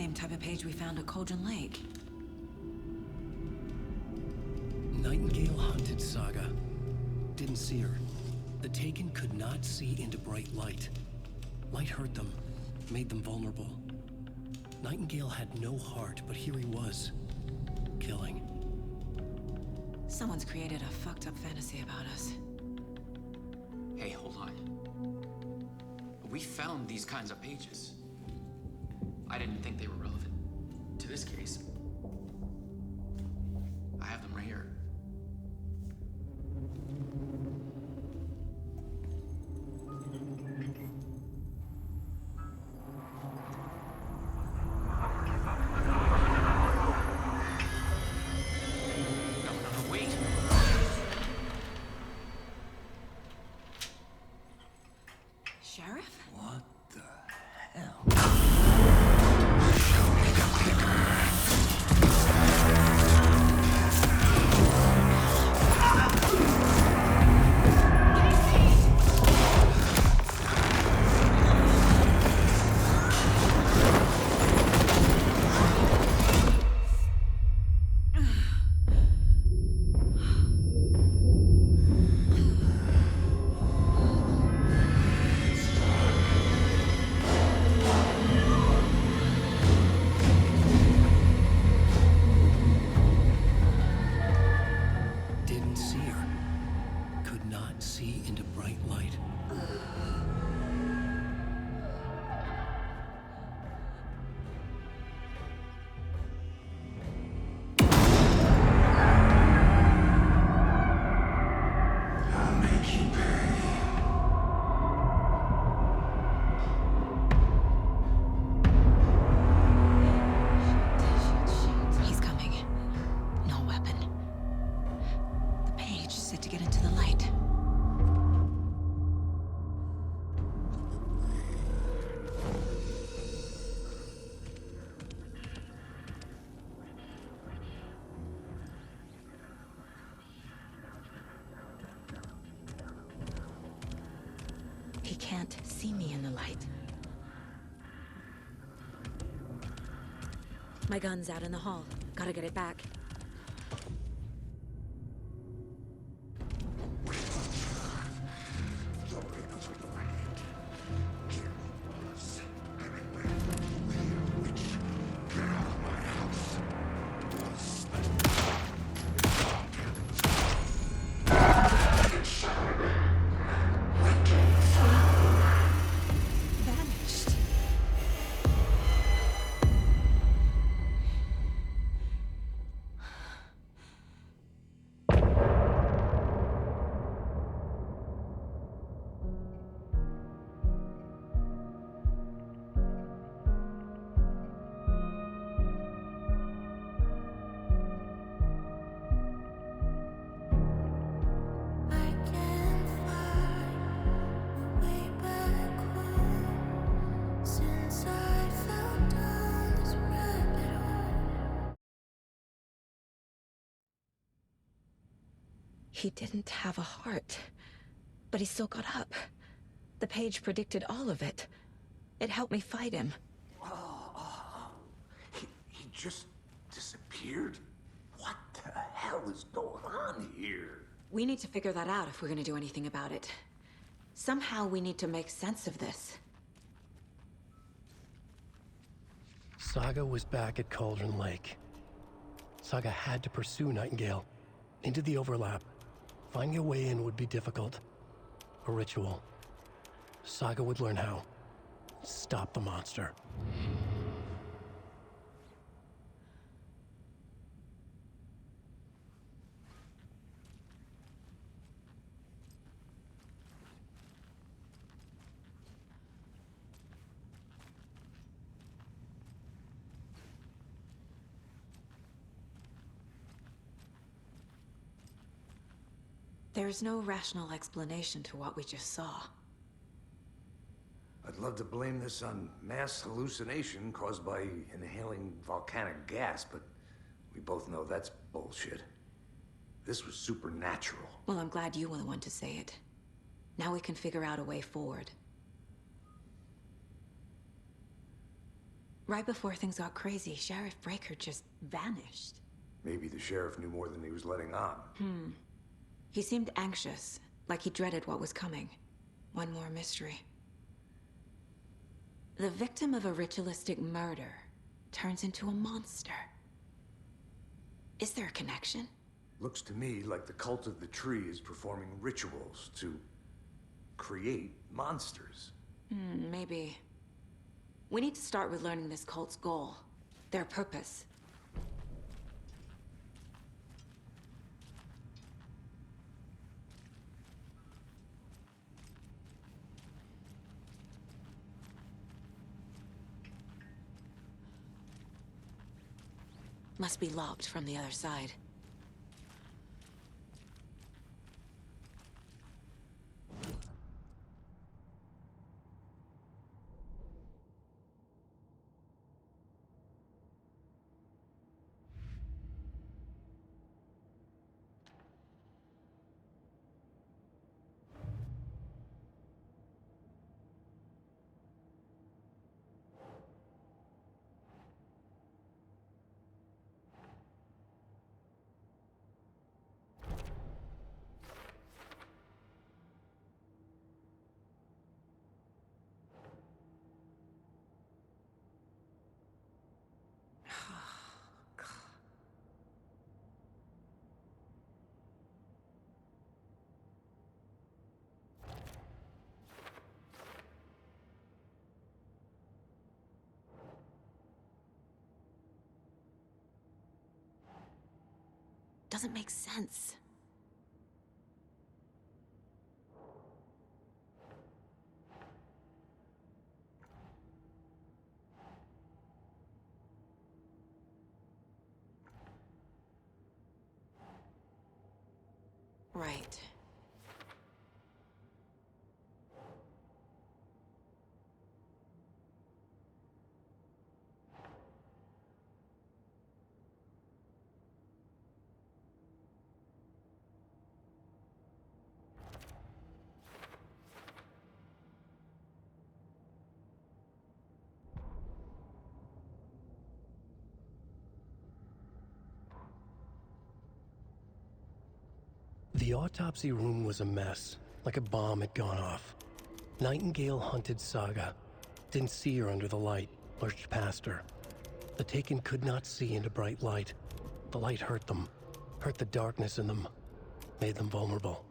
same type of page we found at Cauldron Lake. Nightingale hunted Saga. Didn't see her. The Taken could not see into bright light. Light hurt them, made them vulnerable. Nightingale had no heart, but here he was, killing. Someone's created a fucked up fantasy about us. Hey, hold on. We found these kinds of pages. I didn't think they were relevant to this case. I have them right here. No, wait. Sheriff? What the hell? Didn't see her. Could not see into bright light. I'll make you pay. He's coming. No weapon. The page said to get into the light. He can't see me in the light. My gun's out in the hall. Gotta get it back. Vanished. I can't find my way back home since I fell down this rabbit hole. He didn't have a heart, but he still got up. The page predicted all of it. It helped me fight him. He just disappeared? What the hell is going on here? We need to figure that out if we're gonna do anything about it. Somehow we need to make sense of this. Saga was back at Cauldron Lake. Saga had to pursue Nightingale. Into the overlap. Finding a way in would be difficult. A ritual. Saga would learn how. Stop the monster. There's no rational explanation to what we just saw. I'd love to blame this on mass hallucination caused by inhaling volcanic gas, but we both know that's bullshit. This was supernatural. Well, I'm glad you were the one to say it. Now we can figure out a way forward. Right before things got crazy, Sheriff Breaker just vanished. Maybe the sheriff knew more than he was letting on. He seemed anxious, like he dreaded what was coming. One more mystery. The victim of a ritualistic murder turns into a monster. Is there a connection? Looks to me like the cult of the tree is performing rituals to create monsters. Maybe. We need to start with learning this cult's goal, their purpose. Must be locked from the other side. Doesn't make sense. Right. The autopsy room was a mess, like a bomb had gone off. Nightingale hunted Saga. Didn't see her under the light, lurched past her. The Taken could not see into bright light. The light hurt them, hurt the darkness in them, made them vulnerable.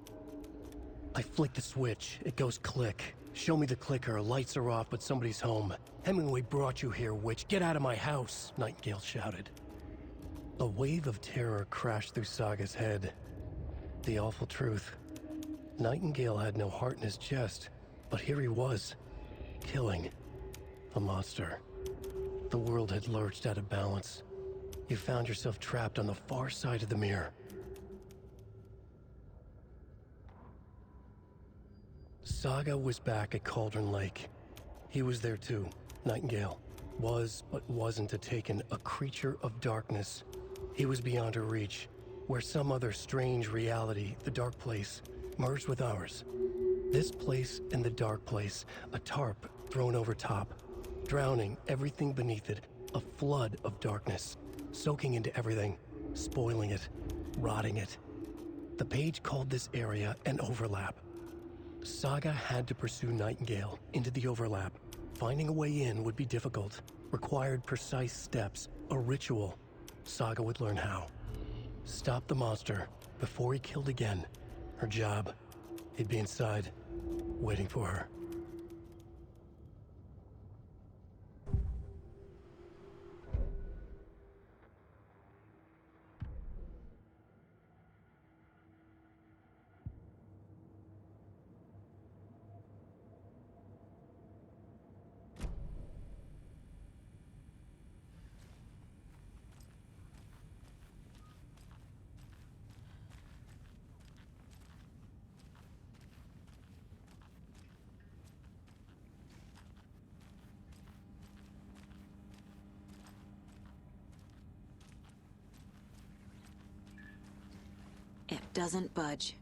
I flick the switch, it goes click. Show me the clicker, lights are off, but somebody's home. Hemingway brought you here, witch. Get out of my house, Nightingale shouted. A wave of terror crashed through Saga's head. The awful truth. Nightingale had no heart in his chest, but here he was, killing a monster. The world had lurched out of balance. You found yourself trapped on the far side of the mirror. Saga was back at Cauldron Lake. He was there too, Nightingale. Was, but wasn't a Taken, a creature of darkness. He was beyond her reach, where some other strange reality, the dark place, merged with ours. This place and the dark place, a tarp thrown over top, drowning everything beneath it, a flood of darkness, soaking into everything, spoiling it, rotting it. The page called this area an overlap. Saga had to pursue Nightingale into the overlap. Finding a way in would be difficult, required precise steps, a ritual. Saga would learn how. Stop the monster before he killed again. Her job. He'd be inside, waiting for her. It doesn't budge.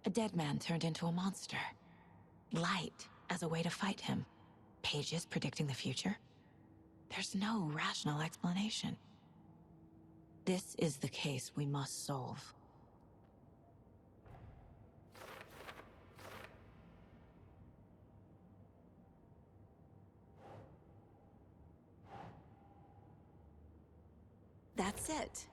A dead man turned into a monster. Light as a way to fight him. Pages predicting the future? There's no rational explanation. This is the case we must solve. That's it.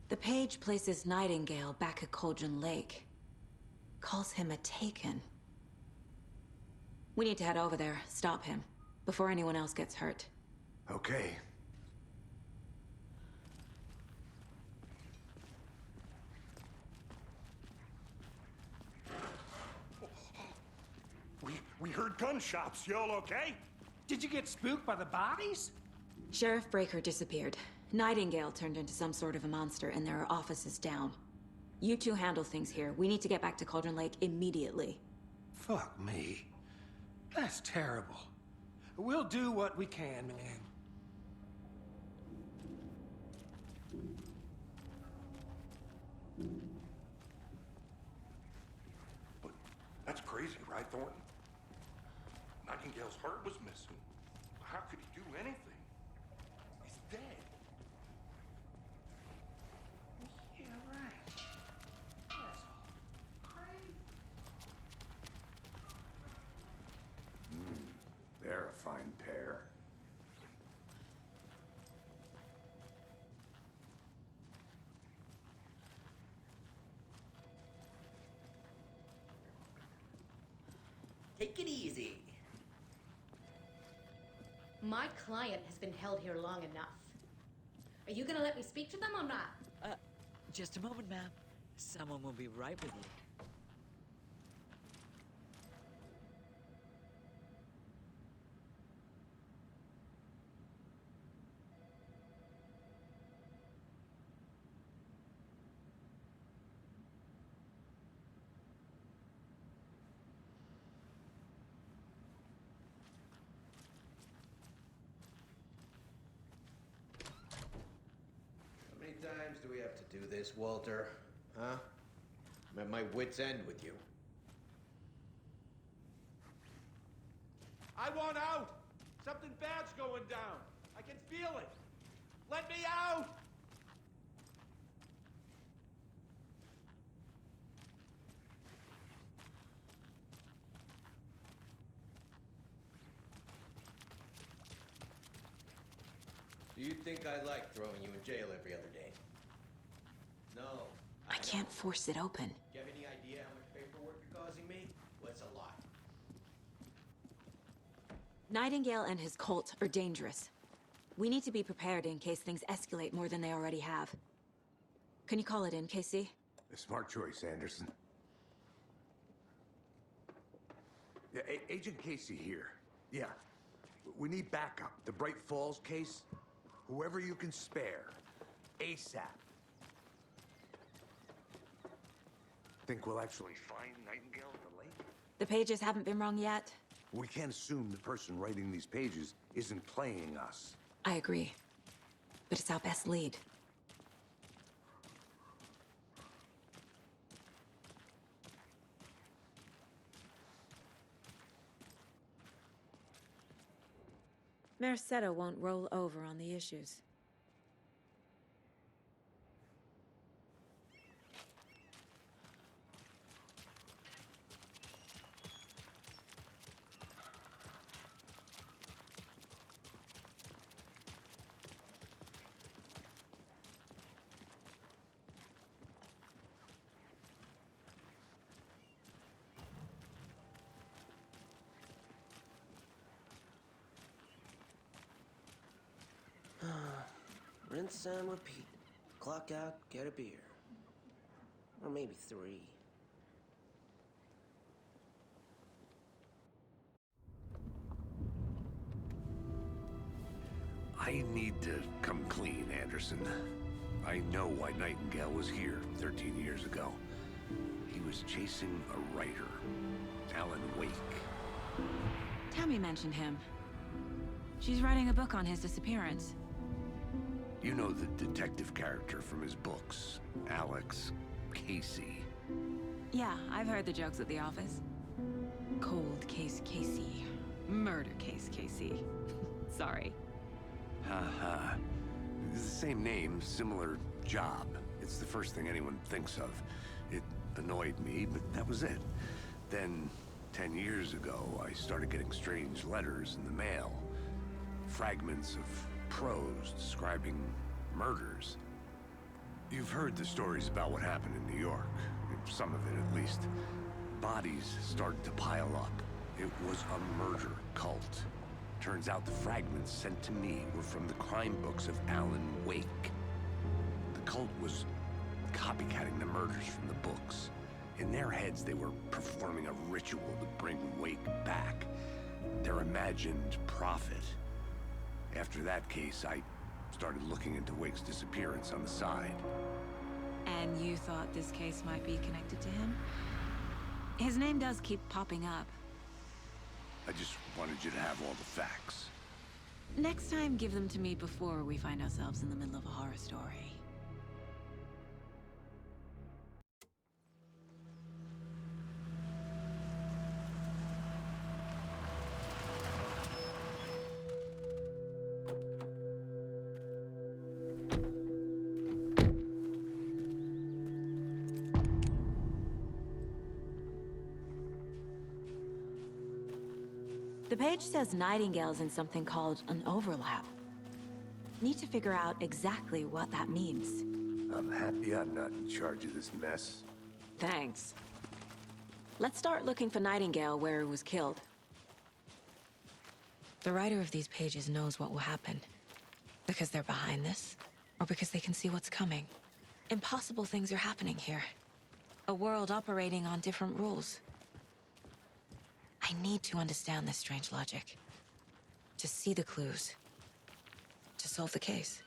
The page places Nightingale back at Cauldron Lake. Calls him a Taken. We need to head over there, stop him, before anyone else gets hurt. Okay. We heard gunshots. Y'all okay? Did you get spooked by the bodies? Sheriff Breaker disappeared. Nightingale turned into some sort of a monster, and there are offices down. You two handle things here. We need to get back to Cauldron Lake immediately. Fuck me. That's terrible. We'll do what we can, man. But that's crazy, right, Thornton? Nightingale's heart was missing. How could he do anything? He's dead. Yeah, right. That's crazy. They're a fine pair. Take it easy. My client has been held here long enough. Are you gonna let me speak to them or not? Just a moment, ma'am. Someone will be right with you. How many times do we have to do this, Walter? Huh? I'm at my wit's end with you. I want out! Something bad's going down. I can feel it. Let me out! Do you think I like throwing you in jail every other day? No. I can't force it open. Do you have any idea how much paperwork you're causing me? Well, it's a lot. Nightingale and his cult are dangerous. We need to be prepared in case things escalate more than they already have. Can you call it in, KC? A smart choice, Anderson. Yeah, Agent Casey here. Yeah. We need backup. The Bright Falls case. Whoever you can spare. ASAP. Think we'll actually find Nightingale at the lake? The pages haven't been wrong yet. We can't assume the person writing these pages isn't playing us. I agree. But it's our best lead. Mercado won't roll over on the issues. Rinse and repeat. Clock out, get a beer. Or maybe 3. I need to come clean, Anderson. I know why Nightingale was here 13 years ago. He was chasing a writer, Alan Wake. Tammy mentioned him. She's writing a book on his disappearance. You know the detective character from his books, Alex Casey. Yeah, I've heard the jokes at the office. Cold case Casey. Murder case Casey. Sorry. Haha. It's the same name, similar job. It's the first thing anyone thinks of. It annoyed me, but that was it. Then, 10 years ago, I started getting strange letters in the mail. Fragments of prose describing murders. You've heard the stories about what happened in New York. Some of it, at least. Bodies started to pile up. It was a murder cult. Turns out the fragments sent to me were from the crime books of Alan Wake. The cult was copycatting the murders from the books. In their heads, they were performing a ritual to bring Wake back. Their imagined prophet. After that case, I started looking into Wake's disappearance on the side. And you thought this case might be connected to him? His name does keep popping up. I just wanted you to have all the facts. Next time, give them to me before we find ourselves in the middle of a horror story. The page says Nightingale's in something called an overlap. Need to figure out exactly what that means. I'm happy I'm not in charge of this mess. Thanks. Let's start looking for Nightingale where he was killed. The writer of these pages knows what will happen. Because they're behind this, or because they can see what's coming. Impossible things are happening here. A world operating on different rules. I need to understand this strange logic. To see the clues. To solve the case.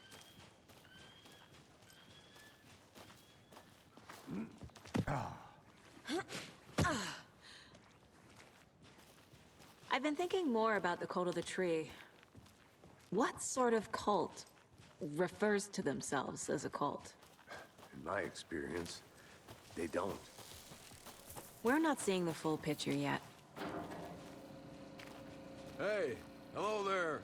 I've been thinking more about the cult of the tree. What sort of cult refers to themselves as a cult? In my experience, they don't. We're not seeing the full picture yet. Hey, hello there.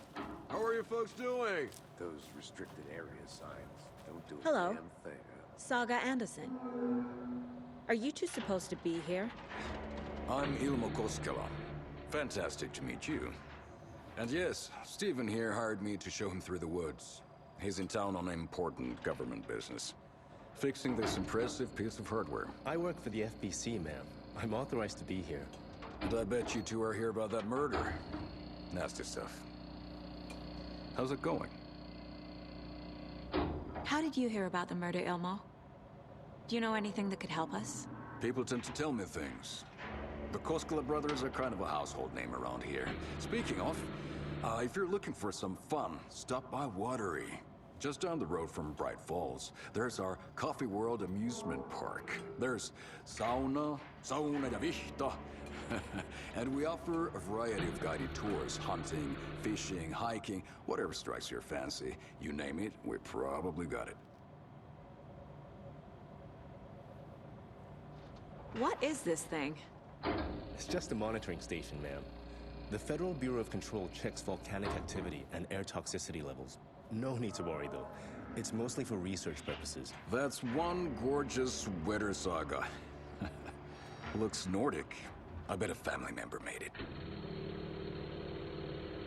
How are you folks doing? Those restricted area signs don't do a Hello. damn thing. Saga Anderson. Are you two supposed to be here? I'm Ilmo Koskela. Fantastic to meet you. And yes, Stephen here hired me to show him through the woods. He's in town on important government business. Fixing this impressive piece of hardware. I work for the FBC, ma'am. I'm authorized to be here. And I bet you two are here about that murder. Nasty stuff. How's it going? How did you hear about the murder, Ilmo? Do you know anything that could help us? People tend to tell me things. The Koskela brothers are kind of a household name around here. Speaking of, if you're looking for some fun, stop by Watery. Just down the road from Bright Falls, there's our Coffee World amusement park. There's sauna ja vihta. And we offer a variety of guided tours, hunting, fishing, hiking, whatever strikes your fancy. You name it, we probably got it. What is this thing? It's just a monitoring station, ma'am. The Federal Bureau of Control checks volcanic activity and air toxicity levels. No need to worry, though. It's mostly for research purposes. That's one gorgeous sweater, Saga. Looks Nordic. I bet a family member made it.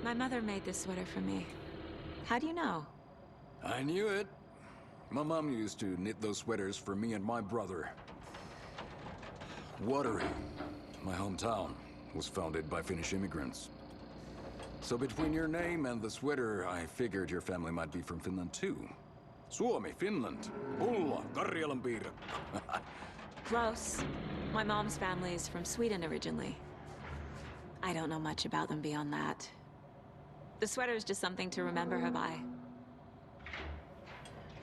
My mother made this sweater for me. How do you know? I knew it. My mom used to knit those sweaters for me and my brother. Watery, my hometown, was founded by Finnish immigrants. So between your name and the sweater, I figured your family might be from Finland too. Suomi, Finland, Pulla, Karjalanpiirakka. Close. My mom's family is from Sweden originally. I don't know much about them beyond that. The sweater is just something to remember her by.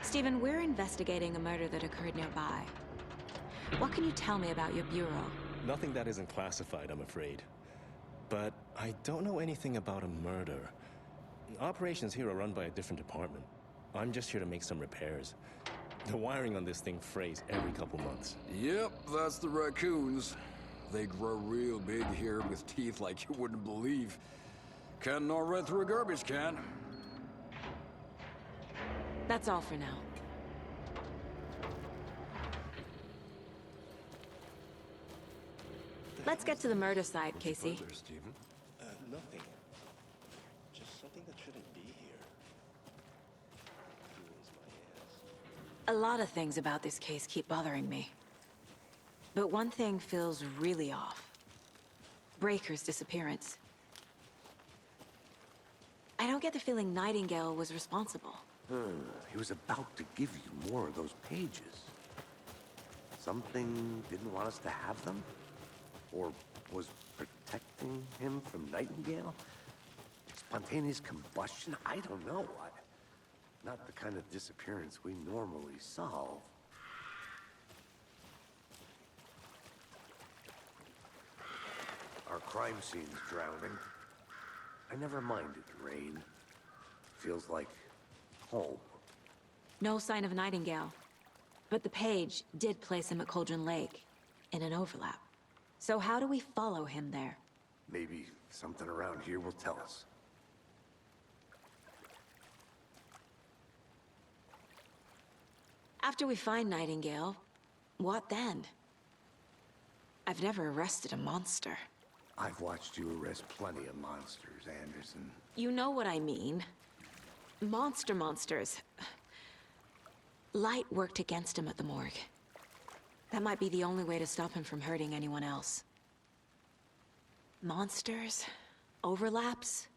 Stephen, we're investigating a murder that occurred nearby. What can you tell me about your bureau? Nothing that isn't classified, I'm afraid. But I don't know anything about a murder. Operations here are run by a different department. I'm just here to make some repairs. The wiring on this thing frays every couple months. Yep, that's the raccoons. They grow real big here with teeth like you wouldn't believe. Can't gnaw right through a garbage can. That's all for now. Let's get to the murder site, Casey. Further, Stephen? Nothing. Just something that shouldn't be here. Fuels my ass. A lot of things about this case keep bothering me. But one thing feels really off. Breaker's disappearance. I don't get the feeling Nightingale was responsible. He was about to give you more of those pages. Something didn't want us to have them? Or was protecting him from Nightingale? Spontaneous combustion? I don't know. Not the kind of disappearance we normally solve. Our crime scene's drowning. I never minded rain. Feels like home. No sign of Nightingale. But the page did place him at Cauldron Lake, in an overlap. So how do we follow him there? Maybe something around here will tell us. After we find Nightingale, what then? I've never arrested a monster. I've watched you arrest plenty of monsters, Anderson. You know what I mean. Monsters. Light worked against him at the morgue. That might be the only way to stop him from hurting anyone else. Monsters? Overlaps?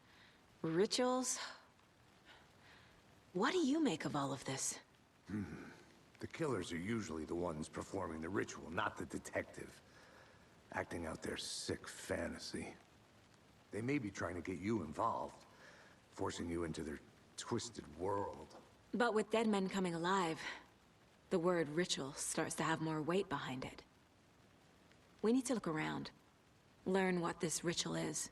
Rituals? What do you make of all of this? The killers are usually the ones performing the ritual, not the detective. Acting out their sick fantasy. They may be trying to get you involved, forcing you into their twisted world. But with dead men coming alive, the word ritual starts to have more weight behind it. We need to look around, learn what this ritual is.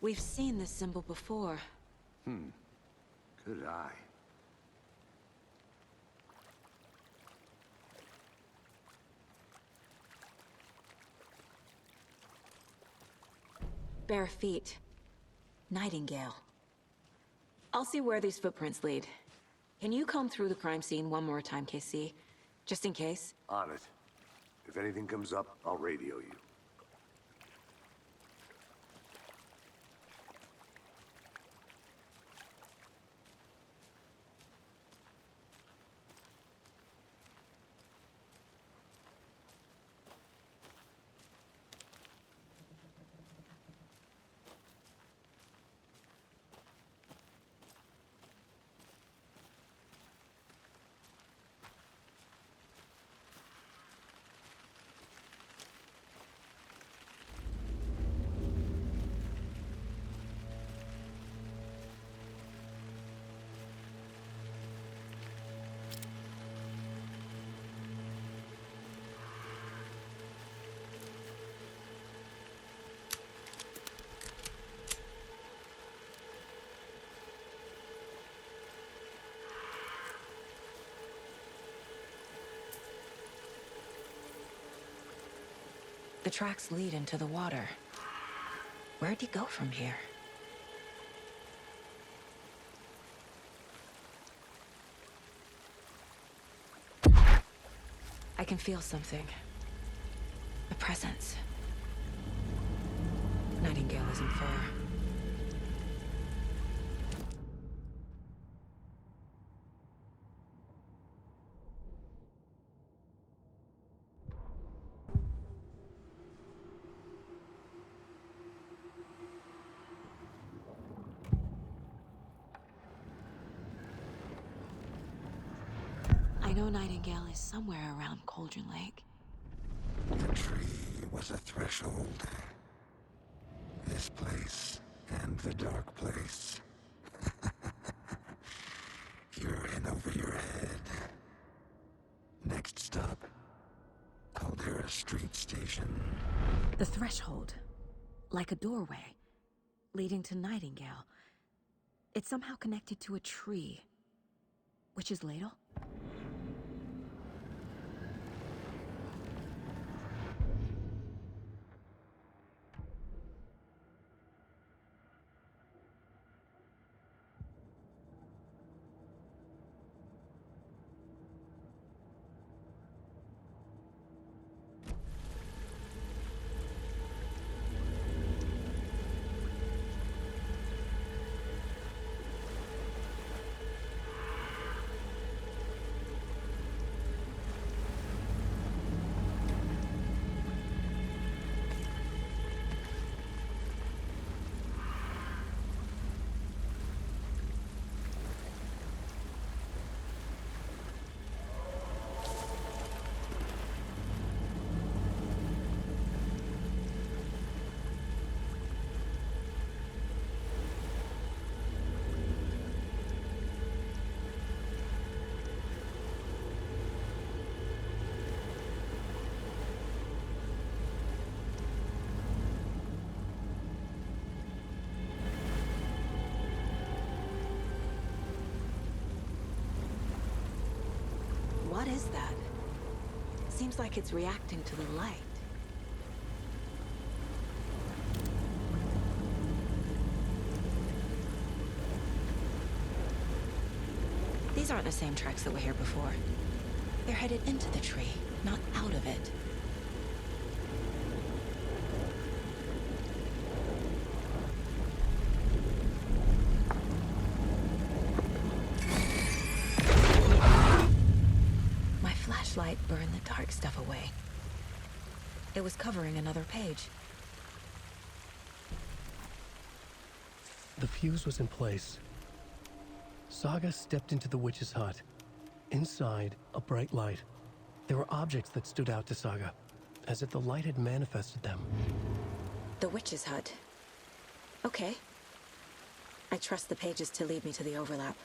We've seen this symbol before. Good eye. Bare feet. Nightingale. I'll see where these footprints lead. Can you comb through the crime scene one more time, KC? Just in case? On it. If anything comes up, I'll radio you. The tracks lead into the water. Where'd he go from here? I can feel something. A presence. Nightingale isn't far. I know Nightingale is somewhere around Cauldron Lake. The tree was a threshold. This place And the dark place. You're in over your head. Next stop, Caldera Street Station. The threshold. Like a doorway. Leading to Nightingale. It's somehow connected to a tree. Witch's ladle? What is that? Seems like it's reacting to the light. These aren't the same tracks that were here before. They're headed into the tree, not out of it. My flashlight burned the dark stuff away. It was covering another page. The fuse was in place. Saga stepped into the witch's hut. Inside, a bright light. There were objects that stood out to Saga, as if the light had manifested them. The witch's hut. Okay. I trust the pages to lead me to the overlap.